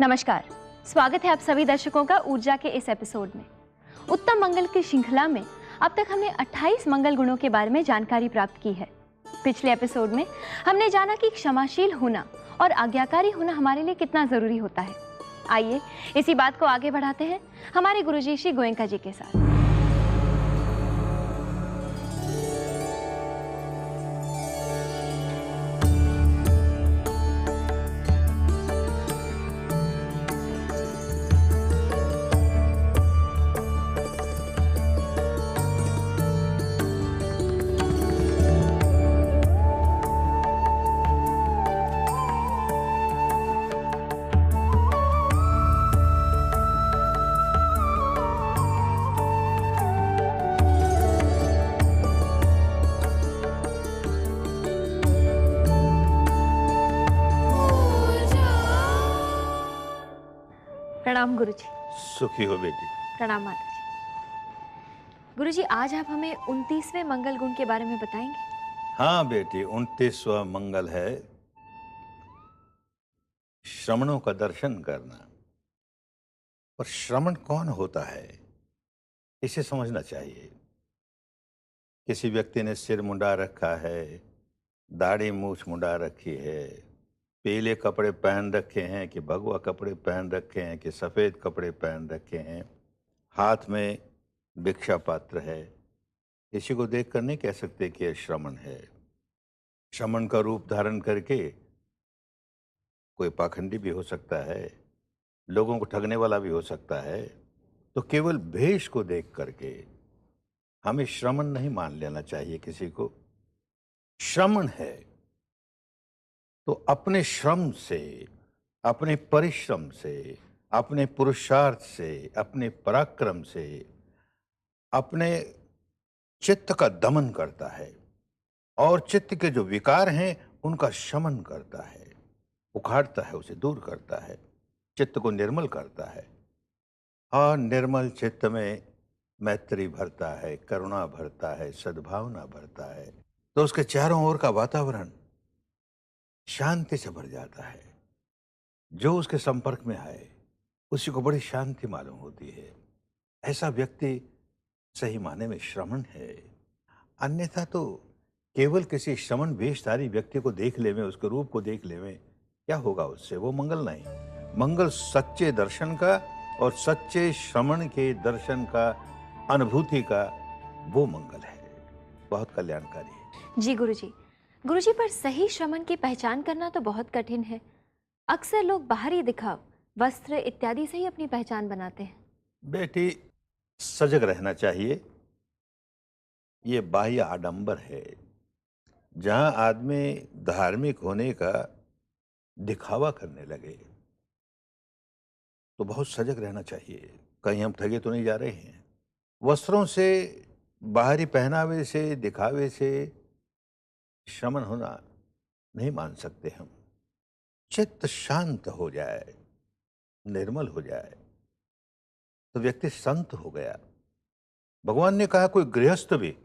नमस्कार, स्वागत है आप सभी दर्शकों का ऊर्जा के इस एपिसोड में। उत्तम मंगल की श्रृंखला में अब तक हमने 28 मंगल गुणों के बारे में जानकारी प्राप्त की है। पिछले एपिसोड में हमने जाना कि क्षमाशील होना और आज्ञाकारी होना हमारे लिए कितना जरूरी होता है। आइए इसी बात को आगे बढ़ाते हैं हमारे गुरुजी श्री गोयंका जी के साथ। प्रणाम गुरुजी। सुखी हो बेटी। प्रणाम माता जी। गुरुजी, आज आप हमें 29वें मंगल गुण के बारे में बताएंगे? हाँ बेटी, 29वां मंगल है श्रमणों का दर्शन करना। और श्रमण कौन होता है इसे समझना चाहिए। किसी व्यक्ति ने सिर मुंडा रखा है, दाढ़ी मूछ मुंडा रखी है, पीले कपड़े पहन रखे हैं कि भगवा कपड़े पहन रखे हैं कि सफ़ेद कपड़े पहन रखे हैं, हाथ में भिक्षा पात्र है, इसी को देख कर नहीं कह सकते कि यह श्रमण है। श्रमण का रूप धारण करके कोई पाखंडी भी हो सकता है, लोगों को ठगने वाला भी हो सकता है। तो केवल भेष को देख करके हमें श्रमण नहीं मान लेना चाहिए किसी को। श्रमण है तो अपने श्रम से, अपने परिश्रम से, अपने पुरुषार्थ से, अपने पराक्रम से अपने चित्त का दमन करता है और चित्त के जो विकार हैं उनका शमन करता है, उखाड़ता है, उसे दूर करता है, चित्त को निर्मल करता है। और निर्मल चित्त में मैत्री भरता है, करुणा भरता है, सद्भावना भरता है, तो उसके चारों ओर का वातावरण शांति से भर जाता है। जो उसके संपर्क में आए उसी को बड़ी शांति मालूम होती है। ऐसा व्यक्ति सही माने में श्रमण है। अन्यथा तो केवल किसी श्रमण वेशधारी व्यक्ति को देख लेवे, उसके रूप को देख लेवे, क्या होगा उससे? वो मंगल नहीं। मंगल सच्चे दर्शन का और सच्चे श्रमण के दर्शन का, अनुभूति का, वो मंगल है। बहुत कल्याणकारी है। जी गुरुजी। गुरुजी, पर सही श्रमण की पहचान करना तो बहुत कठिन है। अक्सर लोग बाहरी दिखाव, वस्त्र इत्यादि से ही अपनी पहचान बनाते हैं। बेटी, सजग रहना चाहिए। ये बाह्य आडंबर है। जहां आदमी धार्मिक होने का दिखावा करने लगे तो बहुत सजग रहना चाहिए, कहीं हम ठगे तो नहीं जा रहे हैं। वस्त्रों से, बाहरी पहनावे से, दिखावे से श्रमण होना नहीं मान सकते हम। चित्त शांत हो जाए, निर्मल हो जाए तो व्यक्ति संत हो गया। भगवान ने कहा कोई गृहस्थ भी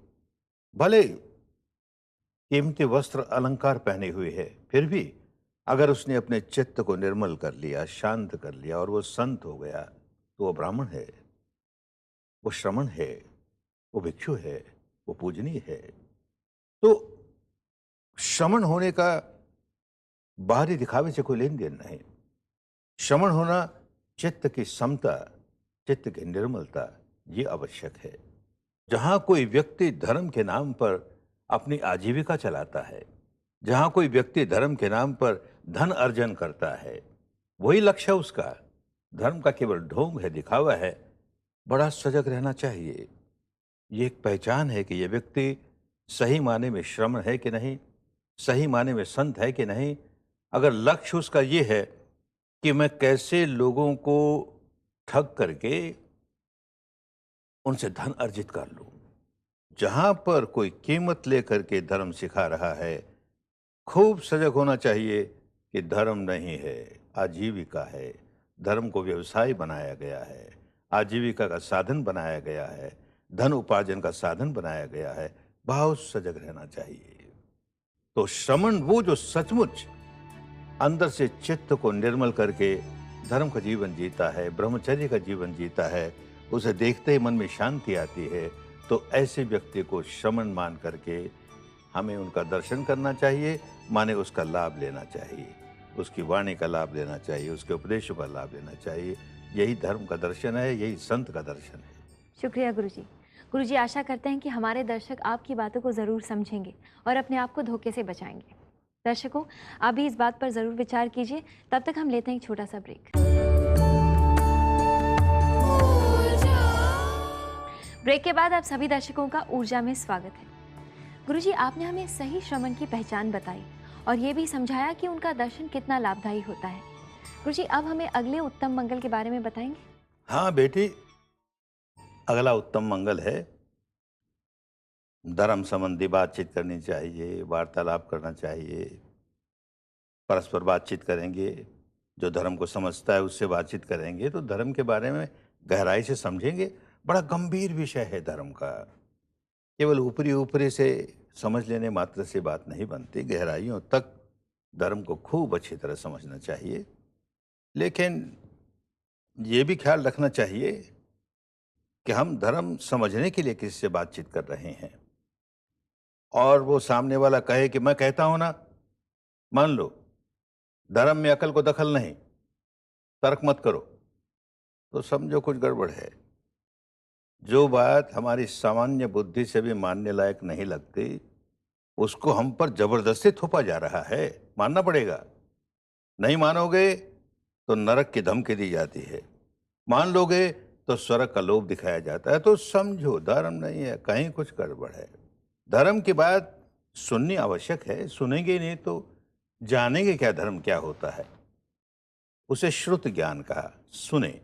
भले कीमती वस्त्र अलंकार पहने हुए है, फिर भी अगर उसने अपने चित्त को निर्मल कर लिया, शांत कर लिया और वो संत हो गया तो वो ब्राह्मण है, वो श्रमण है, वो भिक्षु है, वो पूजनीय है। तो श्रमण होने का बाहरी दिखावे से कोई लेन देन नहीं। श्रमण होना चित्त की समता, चित्त की निर्मलता, ये आवश्यक है। जहां कोई व्यक्ति धर्म के नाम पर अपनी आजीविका चलाता है, जहां कोई व्यक्ति धर्म के नाम पर धन अर्जन करता है, वही लक्ष्य उसका। धर्म का केवल ढोंग है, दिखावा है। बड़ा सजग रहना चाहिए। ये एक पहचान है कि ये व्यक्ति सही माने में श्रमण है कि नहीं, सही माने में संत है कि नहीं। अगर लक्ष्य उसका ये है कि मैं कैसे लोगों को ठग करके उनसे धन अर्जित कर लूं, जहां पर कोई कीमत लेकर के धर्म सिखा रहा है, खूब सजग होना चाहिए कि धर्म नहीं है, आजीविका है। धर्म को व्यवसाय बनाया गया है, आजीविका का साधन बनाया गया है, धन उपार्जन का साधन बनाया गया है। बहुत सजग रहना चाहिए। तो श्रमण वो जो सचमुच अंदर से चित्त को निर्मल करके धर्म का जीवन जीता है, ब्रह्मचर्य का जीवन जीता है, उसे देखते ही मन में शांति आती है, तो ऐसे व्यक्ति को श्रमण मान करके हमें उनका दर्शन करना चाहिए, माने उसका लाभ लेना चाहिए, उसकी वाणी का लाभ लेना चाहिए, उसके उपदेशों का लाभ लेना चाहिए। यही धर्म का दर्शन है, यही संत का दर्शन है। शुक्रिया गुरुजी। गुरुजी, आशा करते हैं कि हमारे दर्शक आपकी बातों को ज़रूर समझेंगे और अपने आप को धोखे से बचाएंगे। दर्शकों, आप भी इस बात पर ज़रूर विचार कीजिए। तब तक हम लेते हैं एक छोटा सा ब्रेक। ब्रेक के बाद आप सभी दर्शकों का ऊर्जा में स्वागत है। गुरुजी, आपने हमें सही श्रमण की पहचान बताई और ये भी समझाया कि उनका दर्शन कितना लाभदायी होता है। गुरुजी, अब हमें अगले उत्तम मंगल के बारे में बताएंगे? हाँ बेटी, अगला उत्तम मंगल है, धर्म संबंधी बातचीत करनी चाहिए, वार्तालाप करना चाहिए, परस्पर बातचीत करेंगे, जो धर्म को समझता है उससे बातचीत करेंगे तो धर्म के बारे में गहराई से समझेंगे। बड़ा गंभीर विषय है धर्म का, केवल ऊपरी ऊपरी से समझ लेने मात्र से बात नहीं बनती, गहराइयों तक धर्म को खूब अच्छी तरह समझना चाहिए। लेकिन ये भी ख्याल रखना चाहिए कि हम धर्म समझने के लिए किसी से बातचीत कर रहे हैं और वो सामने वाला कहे कि मैं कहता हूं ना, मान लो, धर्म में अकल को दखल नहीं, तर्क मत करो, तो समझो कुछ गड़बड़ है। जो बात हमारी सामान्य बुद्धि से भी मानने लायक नहीं लगती, उसको हम पर जबरदस्ती थोपा जा रहा है, मानना पड़ेगा। नहीं मानोगे तो नरक की धमकी दी जाती है, मान लोगे तो स्वर्ग का लोभ दिखाया जाता है। तो समझो धर्म नहीं है, कहीं कुछ गड़बड़ है। धर्म की बात सुननी आवश्यक है, सुनेंगे ही नहीं तो जानेंगे क्या धर्म क्या होता है। उसे श्रुत ज्ञान कहा, सुने।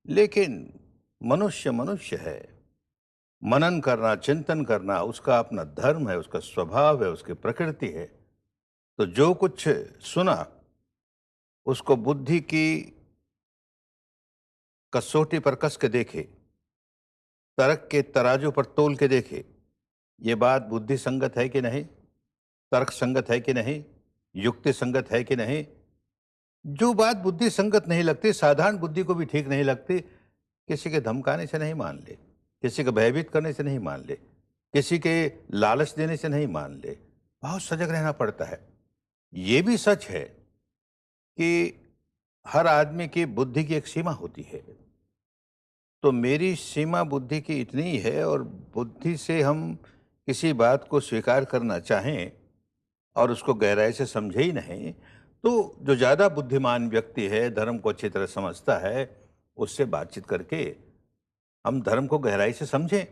लेकिन मनुष्य मनुष्य है, मनन करना, चिंतन करना उसका अपना धर्म है, उसका स्वभाव है, उसकी प्रकृति है। तो जो कुछ सुना उसको बुद्धि की कसौटी पर कस के देखे, तर्क के तराजू पर तोल के देखे, ये बात बुद्धि संगत है कि नहीं, तर्क संगत है कि नहीं, युक्ति संगत है कि नहीं। जो बात बुद्धि संगत नहीं लगती, साधारण बुद्धि को भी ठीक नहीं लगती, किसी के धमकाने से नहीं मान ले, किसी के भयभीत करने से नहीं मान ले, किसी के लालच देने से नहीं मान ले। बहुत सजग रहना पड़ता है। ये भी सच है कि हर आदमी की बुद्धि की एक सीमा होती है। तो मेरी सीमा बुद्धि की इतनी ही है और बुद्धि से हम किसी बात को स्वीकार करना चाहें और उसको गहराई से समझे ही नहीं, तो जो ज़्यादा बुद्धिमान व्यक्ति है, धर्म को अच्छी तरह समझता है, उससे बातचीत करके हम धर्म को गहराई से समझें,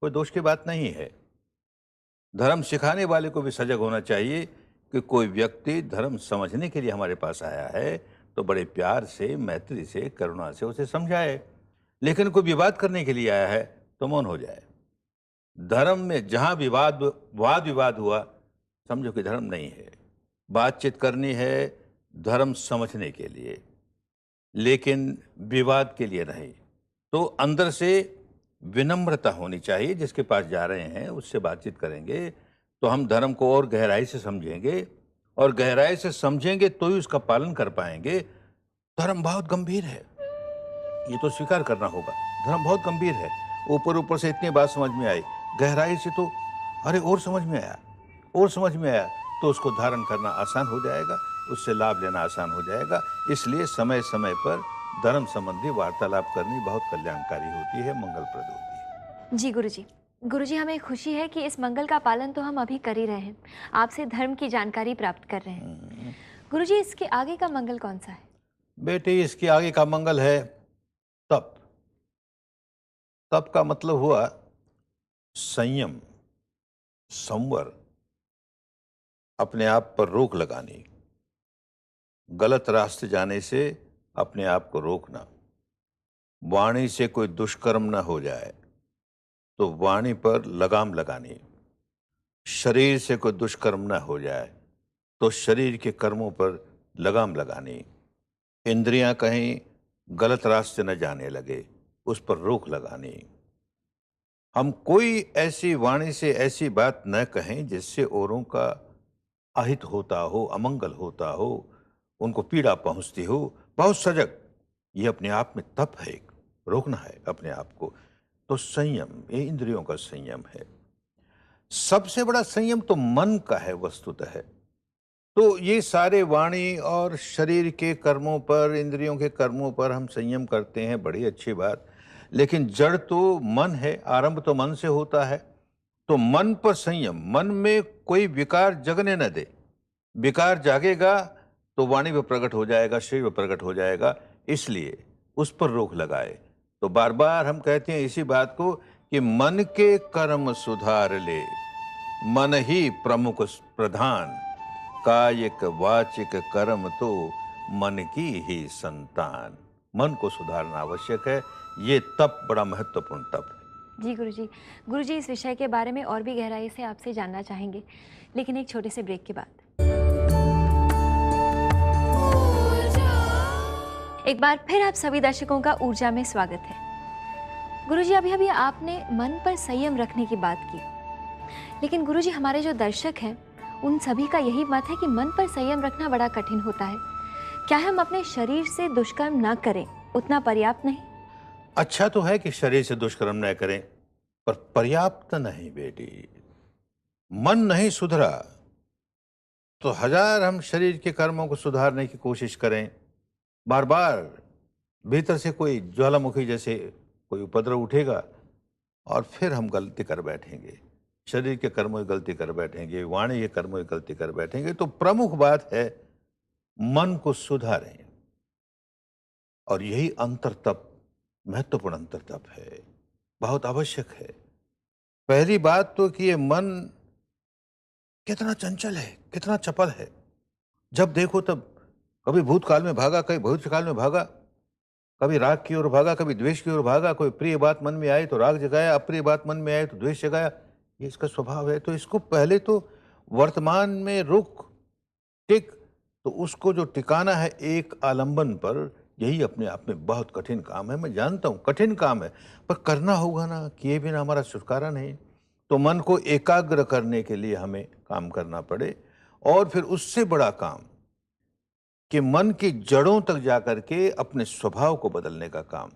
कोई दोष की बात नहीं है। धर्म सिखाने वाले को भी सजग होना चाहिए कि कोई व्यक्ति धर्म समझने के लिए हमारे पास आया है तो बड़े प्यार से, मैत्री से, करुणा से उसे समझाए। लेकिन कोई विवाद करने के लिए आया है तो मौन हो जाए। धर्म में जहां वाद विवाद हुआ, समझो कि धर्म नहीं है। बातचीत करनी है धर्म समझने के लिए, लेकिन विवाद के लिए नहीं। तो अंदर से विनम्रता होनी चाहिए। जिसके पास जा रहे हैं उससे बातचीत करेंगे तो हम धर्म को और गहराई से समझेंगे, और गहराई से समझेंगे तो ही उसका पालन कर पाएंगे। धर्म बहुत गंभीर है, ये तो स्वीकार करना होगा। धर्म बहुत गंभीर है। ऊपर ऊपर से इतनी बात समझ में आई, गहराई से तो अरे और समझ में आया, और समझ में आया, तो उसको धारण करना आसान हो जाएगा, उससे लाभ लेना आसान हो जाएगा। इसलिए समय समय पर धर्म संबंधी वार्तालाप करनी बहुत कल्याणकारी होती है, मंगलप्रद होती है। जी गुरुजी। गुरुजी, हमें खुशी है कि इस मंगल का पालन तो हम अभी कर ही रहे हैं, आपसे धर्म की जानकारी प्राप्त कर रहे हैं। गुरुजी, इसके आगे का मंगल कौन सा है? बेटे, इसके आगे का मंगल है तप। तप का मतलब हुआ संयम, संवर, अपने आप पर रोक लगानी, गलत रास्ते जाने से अपने आप को रोकना, वाणी से कोई दुष्कर्म न हो जाए तो वाणी पर लगाम लगानी, शरीर से कोई दुष्कर्म न हो जाए तो शरीर के कर्मों पर लगाम लगानी, इंद्रियां कहीं गलत रास्ते न जाने लगे उस पर रोक लगानी। हम कोई ऐसी वाणी से ऐसी बात न कहें जिससे औरों का अहित होता हो, अमंगल होता हो, उनको पीड़ा पहुंचती हो, बहुत सजग। ये अपने आप में तप है, एक रोकना है अपने आप को। तो संयम, ये इंद्रियों का संयम है। सबसे बड़ा संयम तो मन का है वस्तुतः। तो ये सारे वाणी और शरीर के कर्मों पर, इंद्रियों के कर्मों पर हम संयम करते हैं, बड़ी अच्छी बात। लेकिन जड़ तो मन है, आरंभ तो मन से होता है। तो मन पर संयम, मन में कोई विकार जगने न दे। विकार जागेगा तो वाणी पर प्रकट हो जाएगा, शरीर पर प्रकट हो जाएगा। इसलिए उस पर रोक लगाए। तो बार बार हम कहते हैं इसी बात को कि मन के कर्म सुधार ले, मन ही प्रमुख प्रधान, कायिक वाचिक कर्म तो मन की ही संतान। मन को सुधारना आवश्यक है। ये तप बड़ा महत्वपूर्ण तप है। जी गुरुजी, गुरुजी इस विषय के बारे में और भी गहराई से आपसे जानना चाहेंगे, लेकिन एक छोटे से ब्रेक के बाद। एक बार फिर आप सभी दर्शकों का ऊर्जा में स्वागत है। गुरुजी, अभी अभी आपने मन पर संयम रखने की बात की, लेकिन गुरुजी हमारे जो दर्शक हैं उन सभी का यही मत है कि मन पर संयम रखना बड़ा कठिन होता है। क्या हम अपने शरीर से दुष्कर्म ना करें उतना पर्याप्त नहीं? अच्छा तो है कि शरीर से दुष्कर्म न करें, पर पर्याप्त नहीं बेटी। मन नहीं सुधरा तो हजार हम शरीर के कर्मों को सुधारने की कोशिश करें, बार बार भीतर से कोई ज्वालामुखी जैसे कोई उपद्रव उठेगा और फिर हम गलती कर बैठेंगे, शरीर के कर्मों की गलती कर बैठेंगे, वाणी के कर्मों की गलती कर बैठेंगे। तो प्रमुख बात है मन को सुधारें। और यही अंतर तप, महत्वपूर्ण अंतर तप है, बहुत आवश्यक है। पहली बात तो कि ये मन कितना चंचल है, कितना चपल है। जब देखो तब कभी भूतकाल में भागा, कभी भविष्यकाल में भागा, कभी राग की ओर भागा, कभी द्वेष की ओर भागा। कोई प्रिय बात मन में आई तो राग जगाया, अप्रिय बात मन में आई तो द्वेष जगाया। ये इसका स्वभाव है। तो इसको पहले तो वर्तमान में रुक टिक, तो उसको जो टिकाना है एक आलंबन पर, यही अपने आप में बहुत कठिन काम है। मैं जानता हूँ कठिन काम है, पर करना होगा ना, किए बिना हमारा छुटकारा नहीं। तो मन को एकाग्र करने के लिए हमें काम करना पड़े। और फिर उससे बड़ा काम कि मन की जड़ों तक जाकर के अपने स्वभाव को बदलने का काम,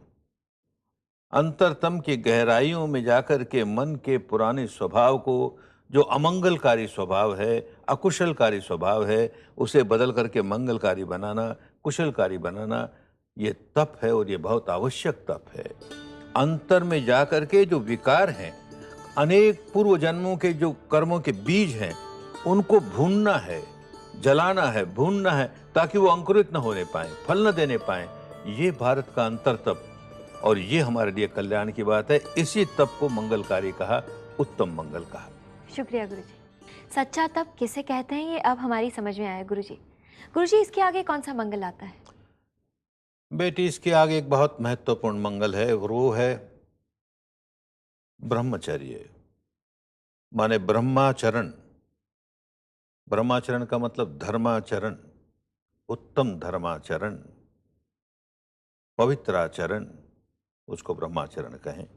अंतरतम की गहराइयों में जाकर के मन के पुराने स्वभाव को, जो अमंगलकारी स्वभाव है, अकुशलकारी स्वभाव है, उसे बदल करके मंगलकारी बनाना, कुशलकारी बनाना, ये तप है। और ये बहुत आवश्यक तप है। अंतर में जाकर के जो विकार हैं, अनेक पूर्व जन्मों के जो कर्मों के बीज हैं, उनको भूनना है, जलाना है, भूनना है, ताकि वो अंकुरित न होने पाए, फल न देने पाए। ये भारत का अंतर तप, और ये हमारे लिए कल्याण की बात है। इसी तप को मंगलकारी कहा, उत्तम मंगल कहा। शुक्रिया गुरुजी। सच्चा तप किसे कहते हैं ये अब हमारी समझ में आया गुरुजी। गुरुजी, इसके आगे कौन सा मंगल आता है? बेटी, इसके आगे एक बहुत महत्वपूर्ण मंगल है, वो है ब्रह्मचर्य, माने ब्रह्माचरण। ब्रह्माचरण का मतलब धर्माचरण, उत्तम धर्माचरण, पवित्राचरण, उसको ब्रह्माचरण कहें।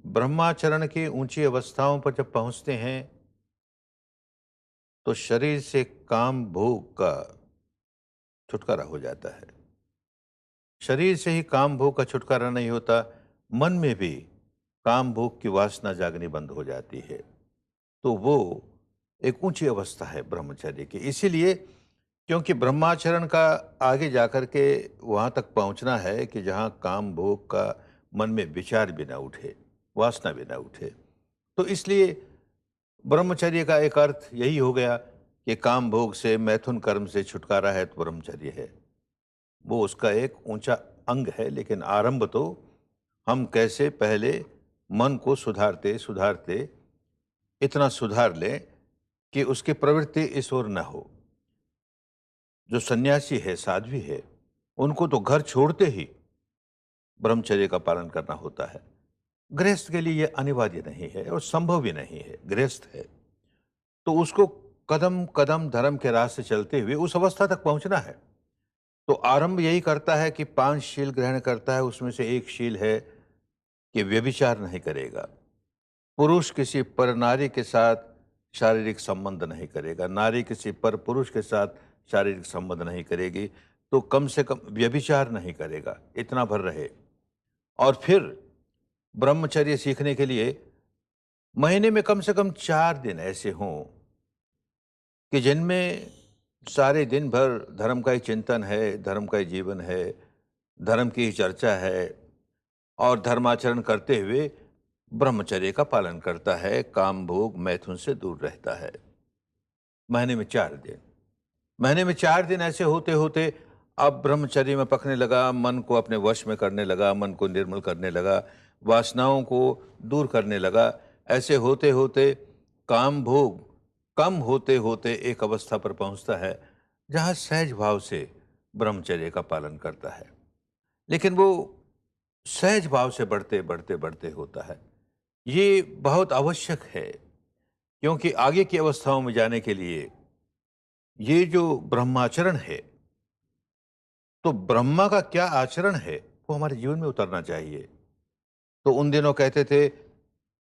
ब्रह्माचरण की ऊंची अवस्थाओं पर जब पहुंचते हैं तो शरीर से काम भोग का छुटकारा हो जाता है। शरीर से ही काम भोग का छुटकारा नहीं होता, मन में भी काम भोग की वासना जागनी बंद हो जाती है। तो वो एक ऊंची अवस्था है ब्रह्मचर्य की। इसीलिए क्योंकि ब्रह्माचरण का आगे जाकर के वहाँ तक पहुँचना है कि जहाँ काम भोग का मन में विचार भी ना उठे, वासना भी ना उठे। तो इसलिए ब्रह्मचर्य का एक अर्थ यही हो गया कि काम भोग से, मैथुन कर्म से छुटकारा है तो ब्रह्मचर्य है। वो उसका एक ऊंचा अंग है। लेकिन आरंभ तो हम कैसे पहले मन को सुधारते सुधारते इतना सुधार लें कि उसकी प्रवृत्ति इस ओर न हो। जो सन्यासी है, साध्वी है, उनको तो घर छोड़ते ही ब्रह्मचर्य का पालन करना होता है। गृहस्थ के लिए यह अनिवार्य नहीं है और संभव भी नहीं है। गृहस्थ है तो उसको कदम कदम धर्म के रास्ते चलते हुए उस अवस्था तक पहुंचना है। तो आरंभ यही करता है कि 5 शील ग्रहण करता है। उसमें से एक शील है कि व्यभिचार नहीं करेगा। पुरुष किसी पर नारी के साथ शारीरिक संबंध नहीं करेगा, नारी किसी पर पुरुष के साथ शारीरिक संबंध नहीं करेगी। तो कम से कम व्यभिचार नहीं करेगा, इतना भर रहे। और फिर ब्रह्मचर्य सीखने के लिए महीने में कम से कम 4 दिन ऐसे हों कि जिनमें सारे दिन भर धर्म का ही चिंतन है, धर्म का ही जीवन है, धर्म की ही चर्चा है, और धर्माचरण करते हुए ब्रह्मचर्य का पालन करता है, काम भोग मैथुन से दूर रहता है। महीने में 4 दिन, महीने में 4 दिन ऐसे होते होते अब ब्रह्मचर्य में पकने लगा, मन को अपने वश में करने लगा, मन को निर्मल करने लगा, वासनाओं को दूर करने लगा। ऐसे होते होते काम भोग कम होते होते एक अवस्था पर पहुंचता है जहां सहज भाव से ब्रह्मचर्य का पालन करता है। लेकिन वो सहज भाव से बढ़ते बढ़ते बढ़ते होता है। ये बहुत आवश्यक है, क्योंकि आगे की अवस्थाओं में जाने के लिए ये जो ब्रह्माचरण है, तो ब्रह्मा का क्या आचरण है वो हमारे जीवन में उतरना चाहिए। तो उन दिनों कहते थे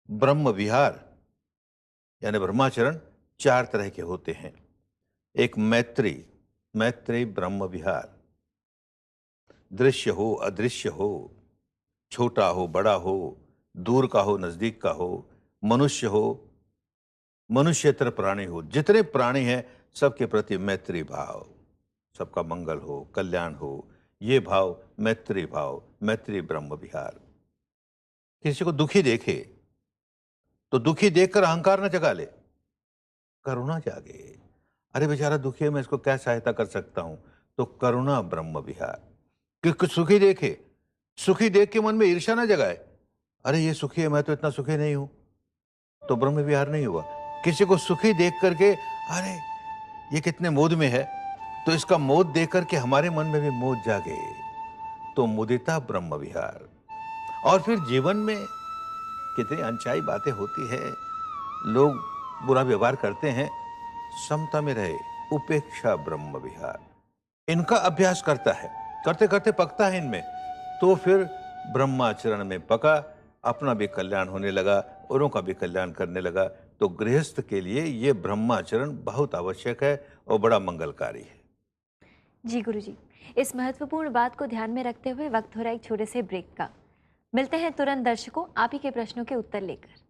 ब्रह्म विहार, यानी ब्रह्माचरण 4 तरह के होते हैं। एक मैत्री, मैत्री ब्रह्म विहार, दृश्य हो अदृश्य हो, छोटा हो बड़ा हो, दूर का हो नजदीक का हो, मनुष्य हो मनुष्यतर प्राणी हो, जितने प्राणी हैं सबके प्रति मैत्री भाव, सबका मंगल हो कल्याण हो, ये भाव मैत्री भाव, मैत्री ब्रह्म विहार। किसी को दुखी देखे तो दुखी देखकर अहंकार न जगा ले, करुणा जागे। अरे बेचारा दुखी है, मैं इसको क्या सहायता कर सकता हूं, तो करुणा ब्रह्म विहार। कि सुखी देखे, सुखी देख के मन में ईर्ष्या न जगाए, अरे ये सुखी है मैं तो इतना सुखी नहीं हूं, तो ब्रह्म विहार नहीं हुआ। किसी को सुखी देख करके अरे ये कितने मोद में है, तो इसका मोद देख करके हमारे मन में भी मोद जागे, तो मुदिता ब्रह्म विहार। और फिर जीवन में कितनी अनचाही बातें होती है, लोग बुरा व्यवहार करते हैं, समता में रहे, उपेक्षा ब्रह्म विहार। इनका अभ्यास करता है, करते करते पकता है इनमें, तो फिर ब्रह्माचरण में पका, अपना भी कल्याण होने लगा, औरों का भी कल्याण करने लगा। तो गृहस्थ के लिए ये ब्रह्माचरण बहुत आवश्यक है और बड़ा मंगलकारी है। जी गुरुजी, इस महत्वपूर्ण बात को ध्यान में रखते हुए वक्त हो रहा है एक छोटे से ब्रेक का। मिलते हैं तुरंत दर्शकों आप ही के प्रश्नों के उत्तर लेकर।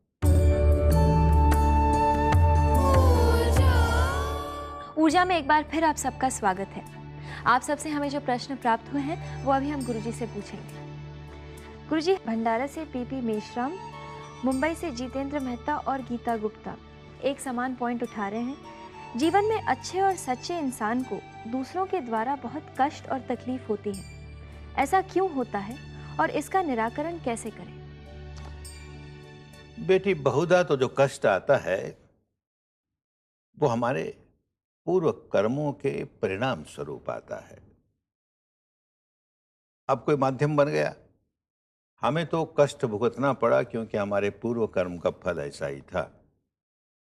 ऊर्जा में एक बार फिर आप सबका स्वागत है। आप सबसे हमें जो प्रश्न प्राप्त हुए हैं वो अभी हम गुरुजी से पूछेंगे। गुरुजी, भंडारा से पीपी मेश्राम, मुंबई से जितेंद्र मेहता और गीता गुप्ता एक समान पॉइंट उठा रहे हैं। जीवन में अच्छे और सच्चे इंसान को दूसरों के द्वारा बहुत कष्ट और तकलीफ होती है, ऐसा क्यों होता है और इसका निराकरण कैसे करें? बेटी, बहुधा तो जो कष्ट आता है वो हमारे पूर्व कर्मों के परिणाम स्वरूप आता है। अब कोई माध्यम बन गया, हमें तो कष्ट भुगतना पड़ा क्योंकि हमारे पूर्व कर्म का फल ऐसा ही था।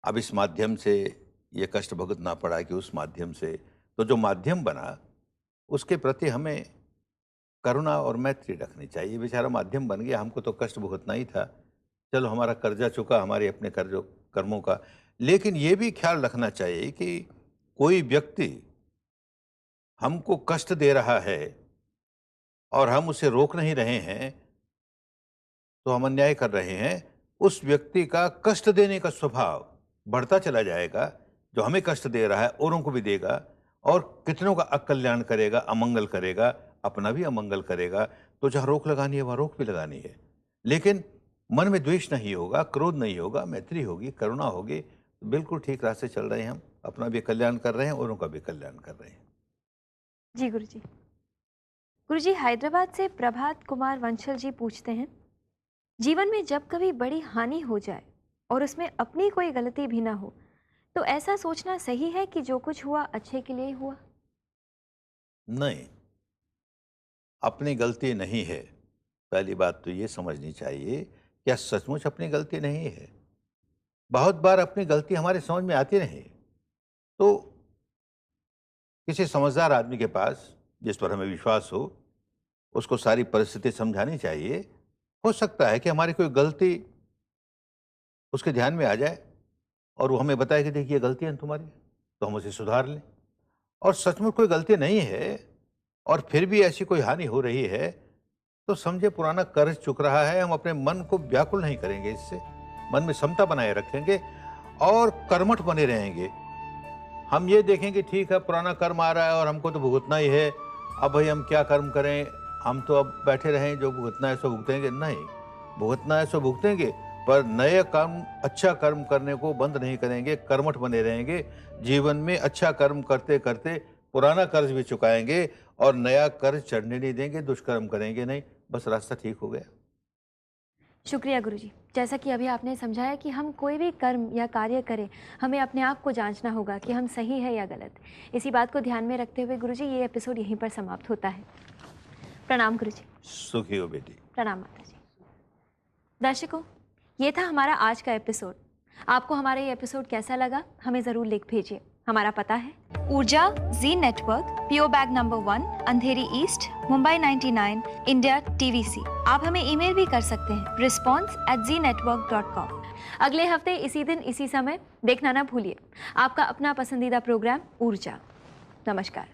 अब इस माध्यम से ये कष्ट भुगतना पड़ा कि उस माध्यम से, तो जो माध्यम बना उसके प्रति हमें करुणा और मैत्री रखनी चाहिए। बेचारा माध्यम बन गया, हमको तो कष्ट भुगतना ही था, चलो हमारा कर्जा चुका हमारे अपने कर्मों का। लेकिन ये भी ख्याल रखना चाहिए कि कोई व्यक्ति हमको कष्ट दे रहा है और हम उसे रोक नहीं रहे हैं, तो हम अन्याय कर रहे हैं। उस व्यक्ति का कष्ट देने का स्वभाव बढ़ता चला जाएगा। जो हमें कष्ट दे रहा है औरों को भी देगा, और कितनों का अकल्याण करेगा, अमंगल करेगा, अपना भी अमंगल करेगा। तो जहाँ रोक लगानी है वहाँ रोक भी लगानी है, लेकिन मन में द्वेष नहीं होगा, क्रोध नहीं होगा, मैत्री होगी, करुणा होगी। तो बिल्कुल ठीक रास्ते चल रहे हैं हम, अपना भी कल्याण कर रहे हैं, औरों का भी कल्याण कर रहे हैं। जी गुरुजी। गुरुजी, हैदराबाद से प्रभात कुमार वंशल जी पूछते हैं, जीवन में जब कभी बड़ी हानि हो जाए और उसमें अपनी कोई गलती भी ना हो, तो ऐसा सोचना सही है कि जो कुछ हुआ अच्छे के लिए हुआ? नहीं, अपनी गलती नहीं है। पहली बात तो ये समझनी चाहिए, क्या सचमुच अपनी गलती नहीं है? बहुत बार अपनी गलती हमारे समझ में आती नहीं, तो किसी समझदार आदमी के पास, जिस पर हमें विश्वास हो, उसको सारी परिस्थिति समझानी चाहिए। हो सकता है कि हमारी कोई गलती उसके ध्यान में आ जाए और वो हमें बताए कि देखिए गलती है तुम्हारी, तो हम उसे सुधार लें। और सचमुच कोई गलती नहीं है और फिर भी ऐसी कोई हानि हो रही है तो समझे पुराना कर्ज चुक रहा है। हम अपने मन को व्याकुल नहीं करेंगे, इससे मन में समता बनाए रखेंगे और कर्मठ बने रहेंगे। हम ये देखेंगे ठीक है पुराना कर्म आ रहा है और हमको तो भुगतना ही है, अब भाई हम क्या कर्म करें, हम तो अब बैठे रहें, जो भुगतना है सो भुगतेंगे। नहीं, भुगतना है सो भुगतेंगे, पर नए कर्म, अच्छा कर्म करने को बंद नहीं करेंगे, कर्मठ बने रहेंगे। जीवन में अच्छा कर्म करते करते पुराना कर्ज भी चुकाएंगे और नया कर्ज चढ़ने नहीं देंगे, दुष्कर्म करेंगे नहीं, बस रास्ता ठीक हो गया। शुक्रिया गुरुजी। जैसा कि अभी आपने समझाया कि हम कोई भी कर्म या कार्य करें, हमें अपने आप को जांचना होगा कि हम सही है या गलत। इसी बात को ध्यान में रखते हुए गुरुजी ये एपिसोड यहीं पर समाप्त होता है। प्रणाम गुरुजी। सुखी हो बेटी। प्रणाम माता जी। दर्शकों, ये था हमारा आज का एपिसोड। आपको हमारा ये एपिसोड कैसा लगा हमें ज़रूर लिख भेजिए। हमारा पता है ऊर्जा G network, PO bag number 1, अंधेरी ईस्ट, मुंबई 99, इंडिया, TVC। आप हमें ईमेल भी कर सकते हैं response@znetwork.com। अगले हफ्ते इसी दिन इसी समय देखना ना भूलिए आपका अपना पसंदीदा प्रोग्राम ऊर्जा। नमस्कार।